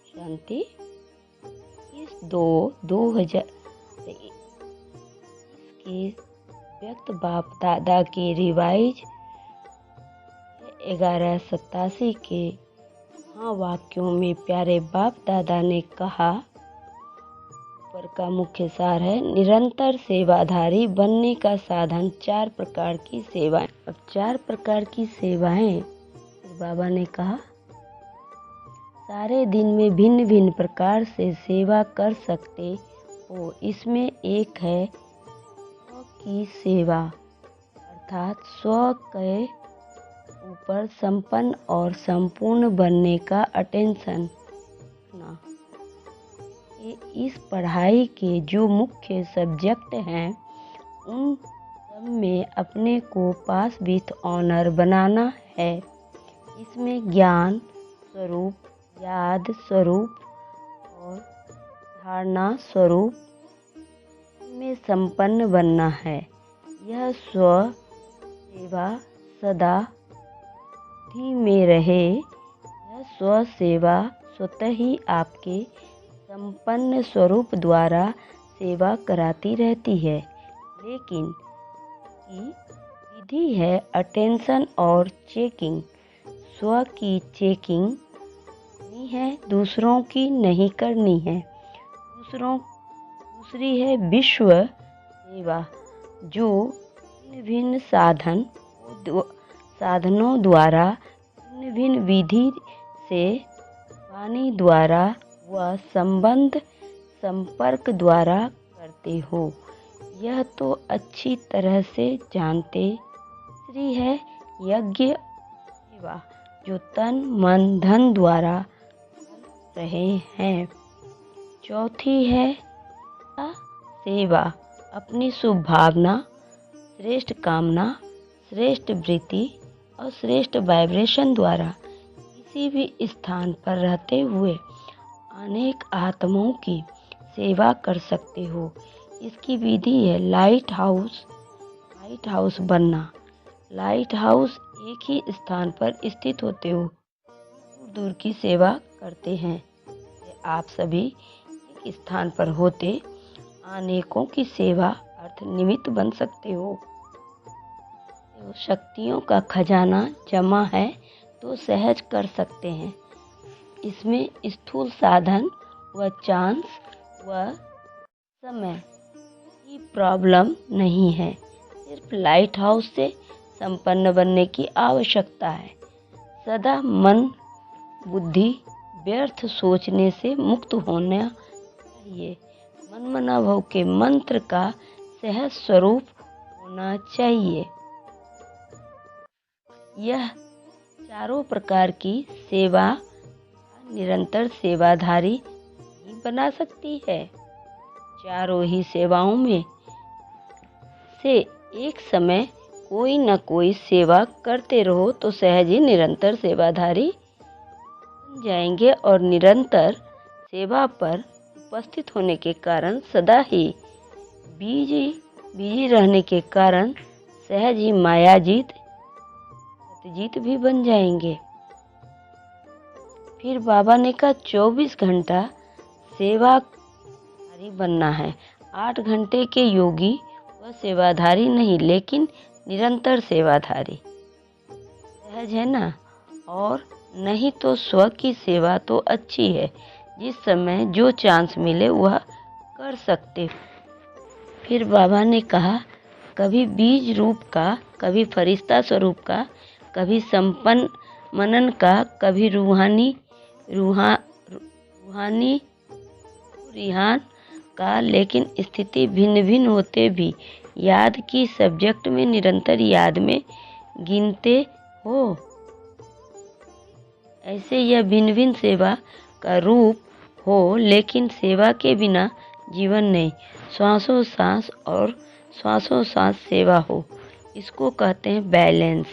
शांति। इस 2000 के व्यक्त बाप दादा के रिवाइज 1187 के वाक्यों में प्यारे बाप दादा ने कहा, ऊपर का मुख्य सार है, निरंतर सेवाधारी बनने का साधन 4 प्रकार की सेवाएं। अब 4 प्रकार की सेवाएं बाबा ने कहा, सारे दिन में भिन्न भिन्न प्रकार से सेवा कर सकते हो। इसमें एक है स्व की सेवा, अर्थात स्व के ऊपर संपन्न और संपूर्ण बनने का अटेंशन रखना। इस पढ़ाई के जो मुख्य सब्जेक्ट हैं उन सब में अपने को पास विथ ऑनर बनाना है। इसमें ज्ञान स्वरूप, याद स्वरूप और धारणा स्वरूप में संपन्न बनना है। यह स्व सेवा सदा बुद्धि में रहे। यह स्व सेवा स्वतः ही आपके संपन्न स्वरूप द्वारा सेवा कराती रहती है, लेकिन विधि है अटेंशन और चेकिंग। स्व की चेकिंग करनी है, दूसरों की नहीं करनी है। दूसरी है विश्व सेवा, जो भिन्न भिन्न साधनों द्वारा भिन्न भिन्न विधि से वाणी द्वारा व संपर्क द्वारा करते हो, यह तो अच्छी तरह से जानते। तीसरी है यज्ञ सेवा, जो तन मन धन द्वारा कर रहे हैं। चौथी है सेवा, अपनी शुभ भावना, श्रेष्ठ कामना, श्रेष्ठ वृत्ति और श्रेष्ठ वाइब्रेशन द्वारा किसी भी स्थान पर रहते हुए अनेक आत्माओं की सेवा कर सकते हो। इसकी विधि है लाइट हाउस बनना। लाइट हाउस एक ही स्थान पर स्थित होते हो दूर दूर की सेवा करते हैं। आप सभी एक स्थान पर होते अनेकों की सेवा अर्थ निमित्त बन सकते हो। तो शक्तियों का खजाना जमा है तो सहज कर सकते हैं। इसमें स्थूल साधन व चांस व समय की प्रॉब्लम नहीं है, सिर्फ लाइट हाउस से संपन्न बनने की आवश्यकता है। सदा मन बुद्धि व्यर्थ सोचने से मुक्त होना चाहिए। मनमनाभव के मंत्र का सहज स्वरूप होना चाहिए। यह चारों प्रकार की सेवा निरंतर सेवाधारी ही बना सकती है। चारों ही सेवाओं में से एक समय कोई न कोई सेवा करते रहो तो सहज ही निरंतर सेवाधारी बन जाएंगे और निरंतर सेवा पर उपस्थित होने के कारण सदा ही बिजी रहने के कारण सहज ही मायाजीत सतजीत भी बन जाएंगे। फिर बाबा ने कहा 24 घंटा सेवाधारी बनना है। 8 घंटे के योगी वह सेवाधारी नहीं, लेकिन निरंतर सेवाधारी। सहज है ना। और नहीं तो स्व की सेवा तो अच्छी है, जिस समय जो चांस मिले वह कर सकते। फिर बाबा ने कहा कभी बीज रूप का, कभी फरिश्ता स्वरूप का, कभी संपन्न मनन का, कभी रूहानी रिहान का, लेकिन स्थिति भिन्न भिन्न होते भी याद की सब्जेक्ट में निरंतर याद में गिनते हो। ऐसे यह भिन्न भिन्न सेवा का रूप हो, लेकिन सेवा के बिना जीवन नहीं। श्वासों सांस और श्वासों सांस सेवा हो, इसको कहते हैं बैलेंस।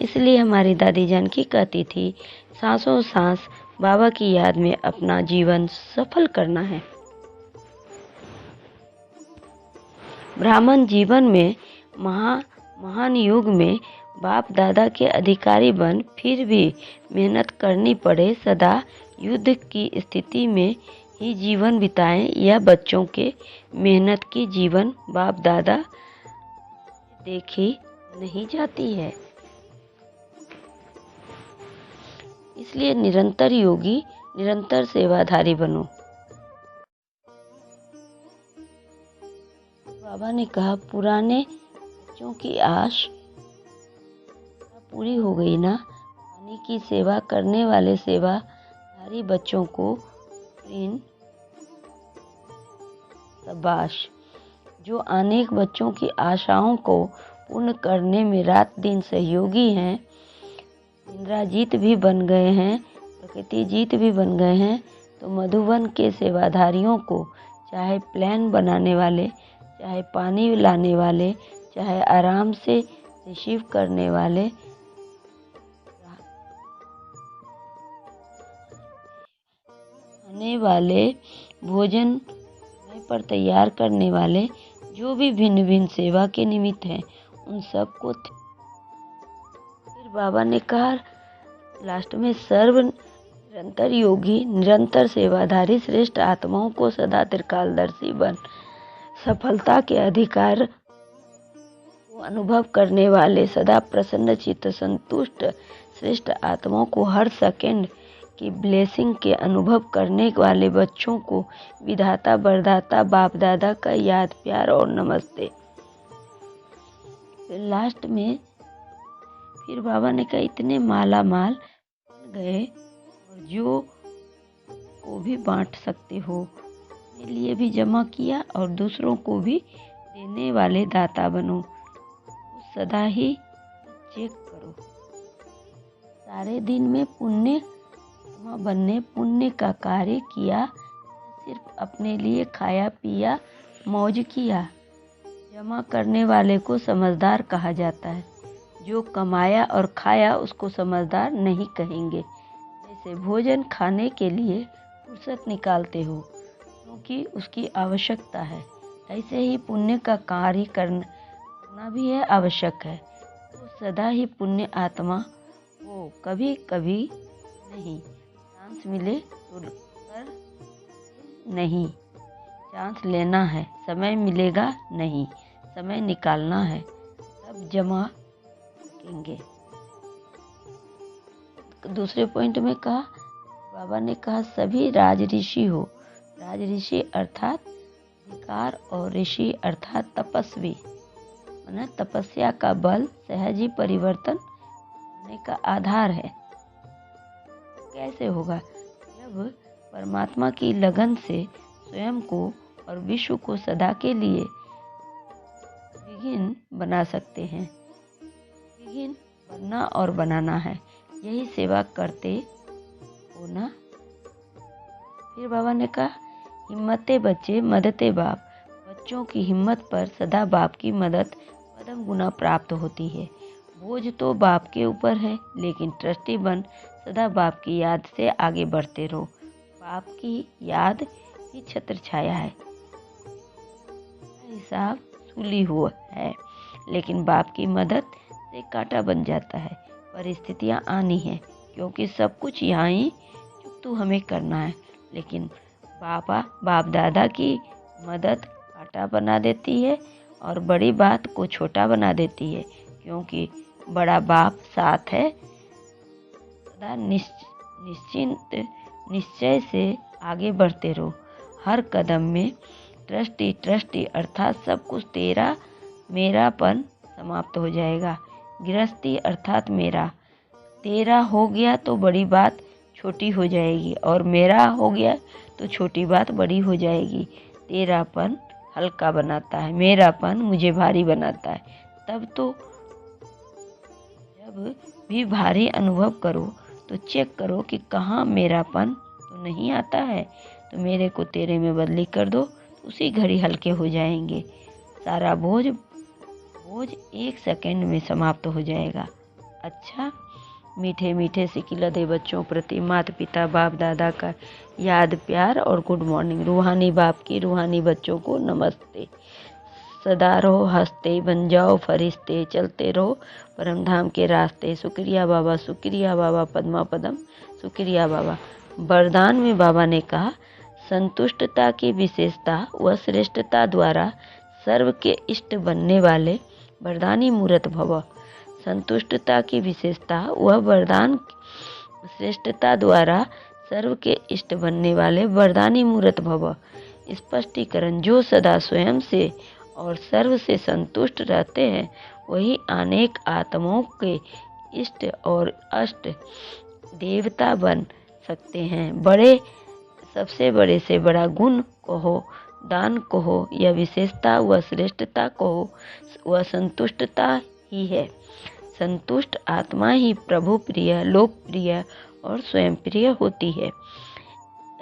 इसलिए हमारी दादी जान की कहती थी सांसों सांस बाबा की याद में अपना जीवन सफल करना है। ब्राह्मण जीवन में महान युग में बाप दादा के अधिकारी बन फिर भी मेहनत करनी पड़े, सदा युद्ध की स्थिति में ही जीवन बिताएं, यह बच्चों के मेहनत की जीवन बाप दादा देखी नहीं जाती है। इसलिए निरंतर योगी, निरंतर सेवाधारी बनो। बाबा ने कहा, पुराने बच्चों की आश पूरी हो गई ना। पानी की सेवा करने वाले सेवाधारी बच्चों को प्रिंस शाबाश, जो अनेक बच्चों की आशाओं को पूर्ण करने में रात दिन सहयोगी हैं। इंद्रजीत भी बन गए हैं, प्रकृति जीत भी बन गए हैं, तो मधुबन के सेवाधारियों को, चाहे प्लान बनाने वाले, चाहे पानी लाने वाले, चाहे आराम से रिसीव करने वाले, खाने वाले, भोजन समय पर तैयार करने वाले, जो भी भिन्न भिन्न सेवा के निमित्त हैं, उन सबको। फिर बाबा ने कहा लास्ट में, सर्व निरंतर योगी, निरंतर सेवाधारी श्रेष्ठ आत्माओं को सदा त्रिकालदर्शी बन, सफलता के अधिकार को अनुभव करने वाले, सदा प्रसन्न चित्त संतुष्ट श्रेष्ठ आत्माओं को हर सेकंड की ब्लेसिंग के अनुभव करने वाले बच्चों को विधाता बरदाता बाप दादा का याद प्यार और नमस्ते। फिर लास्ट में फिर बाबा ने कहा, इतने माला माल बन गए और जो को भी बांट सकते हो, अपने लिए भी जमा किया और दूसरों को भी देने वाले दाता बनो। सदा ही चेक करो, सारे दिन में पुण्य बनने पुण्य का कार्य किया, सिर्फ अपने लिए खाया पिया मौज किया। जमा करने वाले को समझदार कहा जाता है, जो कमाया और खाया उसको समझदार नहीं कहेंगे। जैसे भोजन खाने के लिए फुर्सत निकालते हो क्योंकि उसकी आवश्यकता है, ऐसे ही पुण्य का कार्य करना भी है, आवश्यक है। तो सदा ही पुण्य आत्मा हो, कभी कभी नहीं, चांस मिले तो कर नहीं, चांस लेना है, समय मिलेगा नहीं, समय निकालना है, तब जमा सकेंगे। दूसरे पॉइंट में कहा, बाबा ने कहा, सभी राजऋषि हो। राजऋषि अर्थात अधिकार और ऋषि अर्थात तपस्वी, माना तपस्या का बल सहज ही परिवर्तन होने का आधार है। कैसे होगा? जब परमात्मा की लगन से स्वयं को और विश्व को सदा के लिए विघ्न बना सकते हैं। विघ्न बनना और बनाना है, यही सेवा करते हो ना। फिर बाबा ने कहा, हिम्मते बच्चे मददे बाप। बच्चों की हिम्मत पर सदा बाप की मदद पदम गुना प्राप्त होती है। बोझ तो बाप के ऊपर है, लेकिन ट्रस्टी बन सदा बाप की याद से आगे बढ़ते रहो। बाप की याद ही छत्र छाया है, हिसाब सूली हुआ है, लेकिन बाप की मदद से कांटा बन जाता है। परिस्थितियां आनी है, क्योंकि सब कुछ यहाँ ही चुप हमें करना है, लेकिन बाप दादा की मदद कांटा बना देती है और बड़ी बात को छोटा बना देती है, क्योंकि बड़ा बाप साथ है। सदा निश्चय से आगे बढ़ते रहो। हर कदम में ट्रस्टी अर्थात सब कुछ तेरा मेरापन समाप्त हो जाएगा। गृहस्थी अर्थात मेरा, तेरा हो गया तो बड़ी बात छोटी हो जाएगी, और मेरा हो गया तो छोटी बात बड़ी हो जाएगी। तेरापन हल्का बनाता है, मेरापन मुझे भारी बनाता है। तब तो जब भी भारी अनुभव करो तो चेक करो कि कहाँ मेरापन तो नहीं आता है, तो मेरे को तेरे में बदली कर दो, उसी घड़ी हल्के हो जाएंगे। सारा बोझ एक सेकंड में समाप्त हो जाएगा। अच्छा, मीठे मीठे सिकिलधे बच्चों प्रति माता पिता बाप दादा का याद प्यार और गुड मॉर्निंग। रूहानी बाप की रूहानी बच्चों को नमस्ते। सदा रहो हंसते, बन जाओ फरिश्ते, चलते रहो परम धाम के रास्ते। शुक्रिया बाबा, पद्मा पदम, शुक्रिया बाबा। वरदान में बाबा ने कहा, संतुष्टता की विशेषता व श्रेष्ठता द्वारा सर्व के इष्ट बनने वाले वरदानी मूर्त भव। संतुष्टता की विशेषता व वरदान श्रेष्ठता द्वारा सर्व के इष्ट बनने वाले वरदानी मूर्त भव। स्पष्टीकरण, जो सदा स्वयं से और सर्व से संतुष्ट रहते हैं वही अनेक आत्माओं के इष्ट और अष्ट देवता बन सकते हैं। सबसे बड़े से बड़ा गुण कहो, दान कहो या विशेषता व श्रेष्ठता कहो, वह संतुष्टता ही है। संतुष्ट आत्मा ही प्रभु प्रिय, लोकप्रिय और स्वयं प्रिय होती है।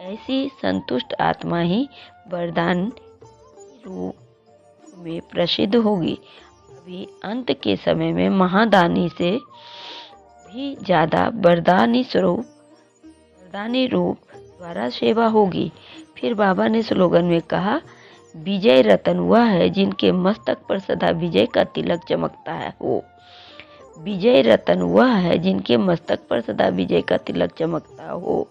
ऐसी संतुष्ट आत्मा ही वरदान रूप में प्रसिद्ध होगी। अभी अंत के समय में महादानी से भी ज्यादा वरदानी रूप द्वारा सेवा होगी। फिर बाबा ने स्लोगन में कहा, विजय रतन वह है जिनके मस्तक पर सदा विजय का तिलक चमकता है हो। विजय रतन वह है जिनके मस्तक पर सदा विजय का तिलक चमकता हो।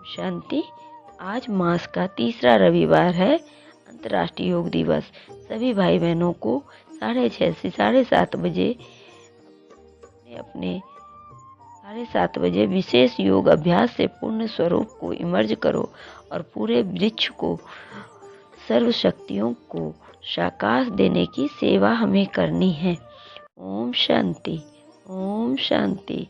शांति। आज मास का तीसरा रविवार है, अंतर्राष्ट्रीय योग दिवस। सभी भाई बहनों को 6:30 से 7:30 बजे अपने 7:30 बजे विशेष योग अभ्यास से पूर्ण स्वरूप को इमर्ज करो और पूरे वृक्ष को, सर्व शक्तियों को साकार देने की सेवा हमें करनी है। ओम शांति, ओम शांति।